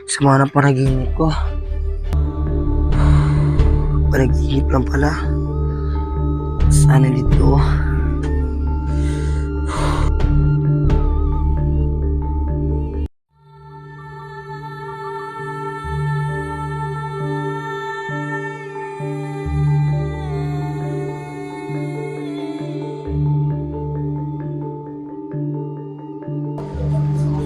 Sama ng panaginip ko. Panaginip lang pala. Sana dito.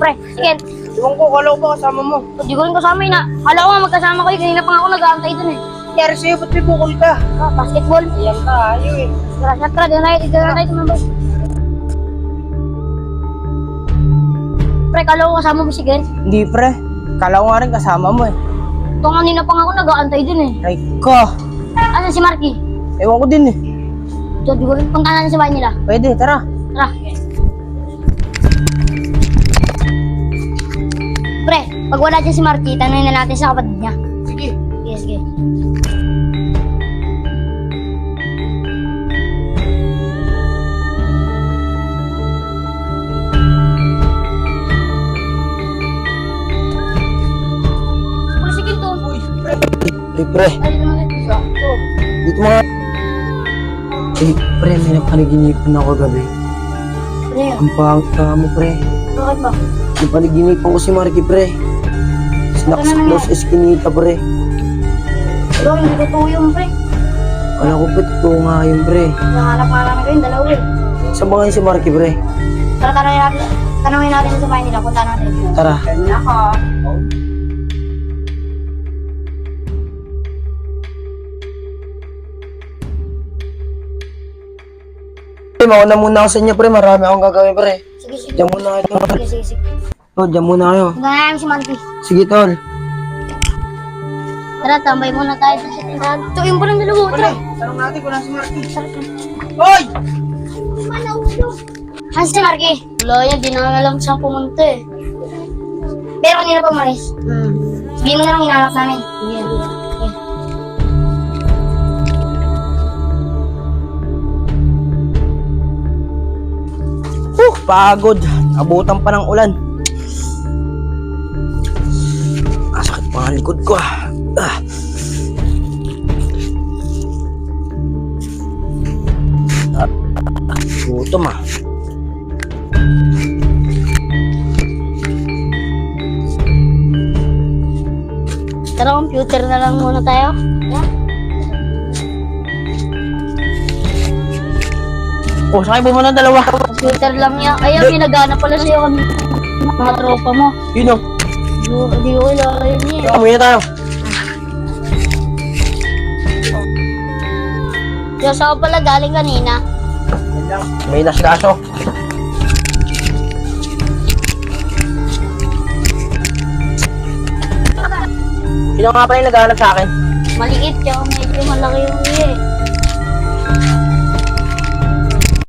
Pre, sige. Iwan ko, kala ko ba kasama mo? Hindi ko rin kasama yun. Kala ko nga magkasama kayo. Kanina pa nga ako nag-aantay dun eh. Nangyari sa'yo, ba't may bukol ka? Basketball. Ayan ka, ayaw eh. Tara, dito na tayo tumambay. Pre, kala ko kasama mo si Gen. Hindi pre, kala ko nga rin kasama mo eh. Ito kanina pa nga ako nag-aantay dun eh. Ay ko, Asan si Marky? ewan ko din eh. So, di ko rin punta natin sa bahay nila. Pwede, tara. Tara. Pre, pag wala dyan si Marky, tanongin na natin sa kapatid niya. Sige. Sige. Wala si Ginto. Eh, pre. Ay, dito naman dito. Dito mga... Eh, pre, may napanaginipan ako gabi. Pre, Ang pangit ka mo, pre. bakit ba? Napanaginipan ko si Marky, pre. Sinaksak daw sa eskinita, pre. Bro, hindi totoo yung pre. Kala ko, pre, totoo nga yun, pre. Nahanap nga namin kayo, dalawa eh. Saan ba ngayon si Marky, pre? Tara, tanongin natin sa bahay nila, punta natin. Tara. Kanya ka. Pre, mauna muna ako sa inyo, pre. Marami akong gagawin, pre. Sige. Diyan muna kayo, tol. Sige. Tol, diyan muna kayo. Punta namin si Marky. Sige, tol. Tara, tambay muna tayo sa tindahan. Tuwing po ng dalawa, tara. Tanong natin kung nasa si Marky. Hoy! Saan si Marky? Wala yan, di naman alam saan pumunta eh. Pero kanina pa maris. Sige mo na lang hinahanap namin. Pagod. Abutan pa ng ulan. Sakit pa ang likod ko. Gutom ah. Tara, computer na lang muna tayo. Oh, sakay mo muna dalawa. Computer lang niya. Ayun, may naghanap pala sa'yo kanina. Mga tropa mo. Yun o. Hindi ko kilala yun eh. Kamuya tayo. Yung saan pala galing kanina. May nasikaso. Sino nga pala yung naghahanap sa akin? Maliit, tsaka medyo malaki yung iya eh.